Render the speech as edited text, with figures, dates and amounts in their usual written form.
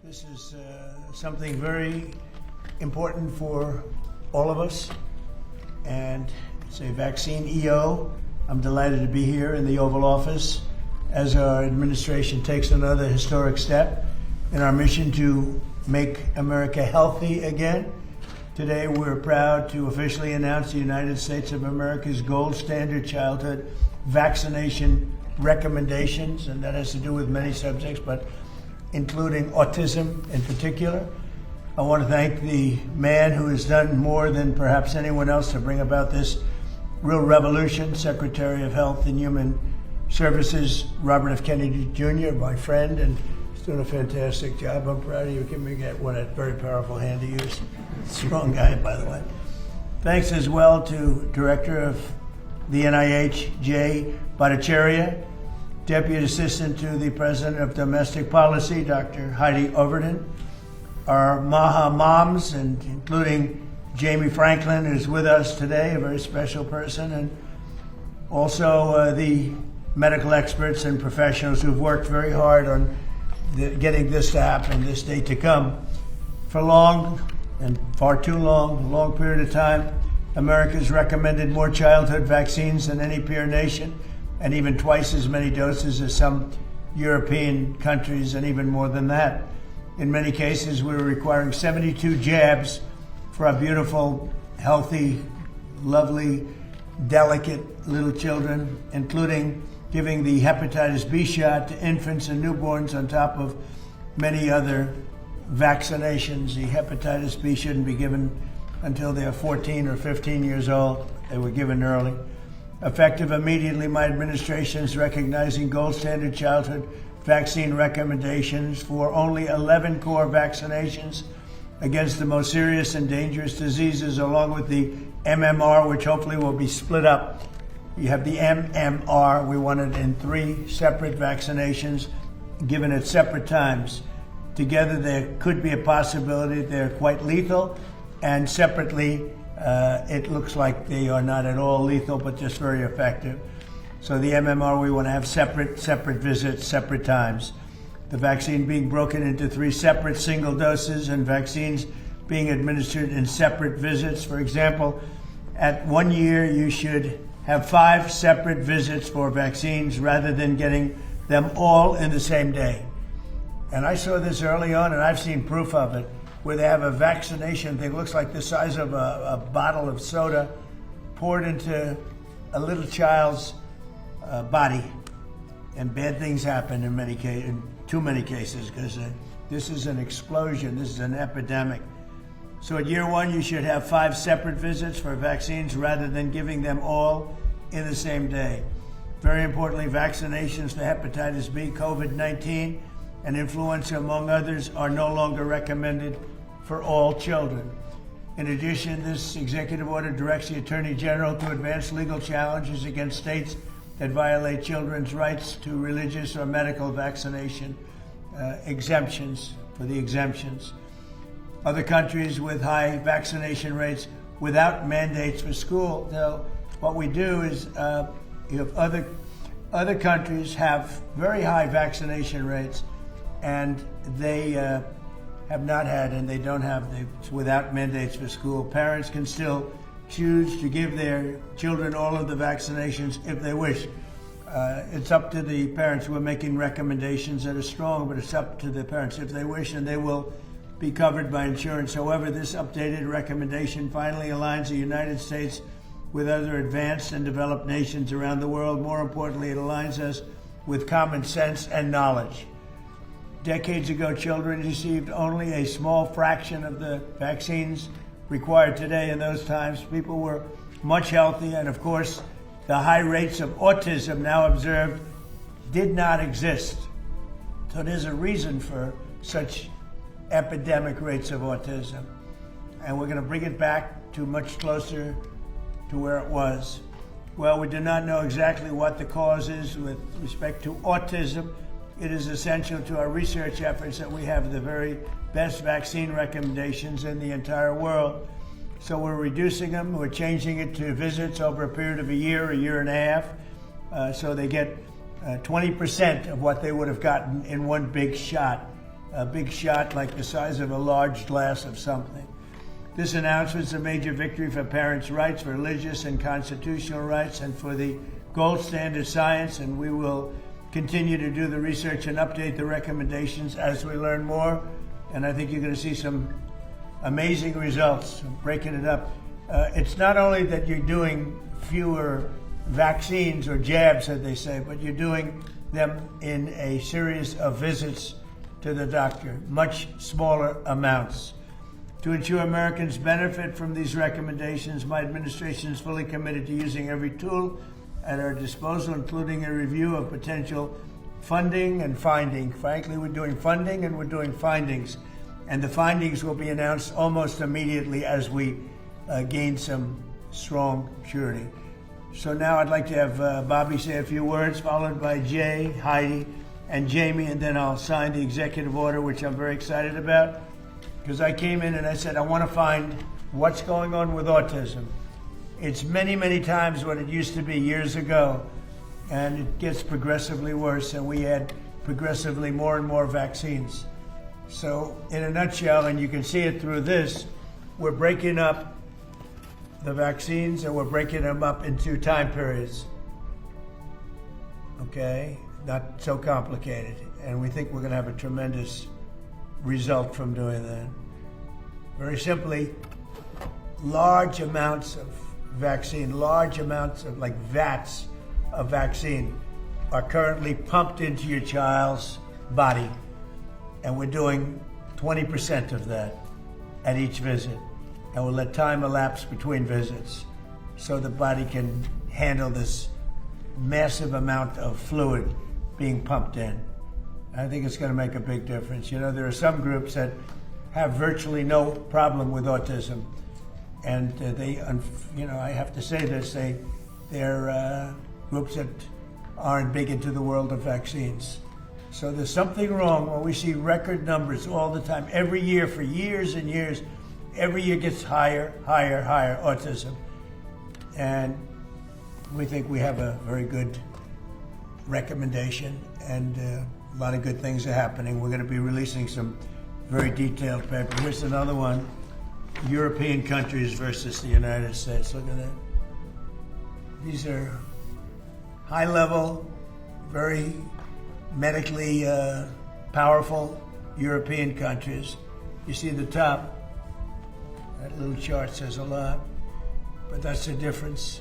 This is something very important for all of us, and it's a vaccine EO. I'm delighted to be here in the Oval Office as our administration takes another historic step in our mission to make America healthy again. Today, we're proud to officially announce the United States of America's gold standard childhood vaccination recommendations, and that has to do with many subjects, but including autism in particular. I want to thank the man who has done more than perhaps anyone else to bring about this real revolution, Secretary of Health and Human Services, Robert F. Kennedy Jr., my friend, and he's doing a fantastic job. I'm proud of you. Give me a very powerful hand to use. Strong guy, by the way. Thanks as well to Director of the NIH, Jay Bhattacharya, Deputy Assistant to the President of Domestic Policy, Dr. Heidi Overton, our Maha moms, and including Jamie Franklin, who's with us today, a very special person, and also the medical experts and professionals who've worked very hard on getting this to happen, this day to come. For long, and far too long, a long period of time, America's recommended more childhood vaccines than any peer nation, and even twice as many doses as some European countries, and even more than that. In many cases, we were requiring 72 jabs for our beautiful, healthy, lovely, delicate little children, including giving the hepatitis B shot to infants and newborns on top of many other vaccinations. The hepatitis B shouldn't be given until they're 14 or 15 years old. They were given early. Effective immediately, my administration is recognizing gold standard childhood vaccine recommendations for only 11 core vaccinations against the most serious and dangerous diseases, along with the MMR, which hopefully will be split up. You have the MMR, we want it in 3 separate vaccinations given at separate times. Together, there could be a possibility they're quite lethal, and separately, it looks like they are not at all lethal, but just very effective. So the MMR, we want to have separate visits, separate times. The vaccine being broken into 3 separate single doses, and vaccines being administered in separate visits. For example, at 1 year, you should have 5 separate visits for vaccines rather than getting them all in the same day. And I saw this early on, and I've seen proof of it, where they have a vaccination thing, looks like the size of a bottle of soda, poured into a little child's body, and bad things happen in too many cases, because this is an explosion, this is an epidemic. So at year 1, you should have 5 separate visits for vaccines rather than giving them all in the same day. Very importantly, vaccinations for hepatitis B, COVID-19, and influenza, among others, are no longer recommended for all children. In addition, this executive order directs the Attorney General to advance legal challenges against states that violate children's rights to religious or medical vaccination exemptions, for the exemptions. Other countries with high vaccination rates without mandates for school. So what we do is, you have other countries have very high vaccination rates, and they have not had, and they don't have, without mandates for school. Parents can still choose to give their children all of the vaccinations if they wish. It's up to the parents. We're making recommendations that are strong, but it's up to the parents if they wish, and they will be covered by insurance. However, this updated recommendation finally aligns the United States with other advanced and developed nations around the world. More importantly, it aligns us with common sense and knowledge. Decades ago, children received only a small fraction of the vaccines required today. In those times, people were much healthier, and of course, the high rates of autism now observed did not exist. So there's a reason for such epidemic rates of autism, and we're going to bring it back to much closer to where it was. Well, we do not know exactly what the cause is with respect to autism. It is essential to our research efforts that we have the very best vaccine recommendations in the entire world. So we're reducing them. We're changing it to visits over a period of a year and a half, so they get 20% of what they would have gotten in one big shot. a big shot like the size of a large glass of something. This announcement is a major victory for parents' rights, for religious and constitutional rights, and for the gold standard science, and we will continue to do the research and update the recommendations as we learn more. And I think you're going to see some amazing results, breaking it up. It's not only that you're doing fewer vaccines or jabs, as they say, but you're doing them in a series of visits to the doctor, much smaller amounts. To ensure Americans benefit from these recommendations, my administration is fully committed to using every tool at our disposal, including a review of potential funding and finding. Frankly, we're doing funding and we're doing findings, and the findings will be announced almost immediately as we gain some strong surety. So now I'd like to have Bobby say a few words, followed by Jay, Heidi, and Jamie, and then I'll sign the executive order, which I'm very excited about, because I came in and I said, I want to find what's going on with autism. It's many, many times what it used to be years ago, and it gets progressively worse, and we add progressively more and more vaccines. So in a nutshell, and you can see it through this, we're breaking up the vaccines and we're breaking them up into time periods. Okay? Not so complicated. And we think we're going to have a tremendous result from doing that. Very simply, large amounts of vaccine, large amounts of like vats of vaccine are currently pumped into your child's body. And we're doing 20% of that at each visit. And we'll let time elapse between visits so the body can handle this massive amount of fluid being pumped in. I think it's going to make a big difference. You know, there are some groups that have virtually no problem with autism. And I have to say this, they're groups that aren't big into the world of vaccines. So there's something wrong when we see record numbers all the time, every year for years and years. Every year gets higher, higher, higher autism. And we think we have a very good recommendation, and a lot of good things are happening. We're going to be releasing some very detailed paper. Here's another one, European countries versus the United States. Look at that. These are high-level, very medically powerful European countries. You see the top, that little chart says a lot, but that's the difference.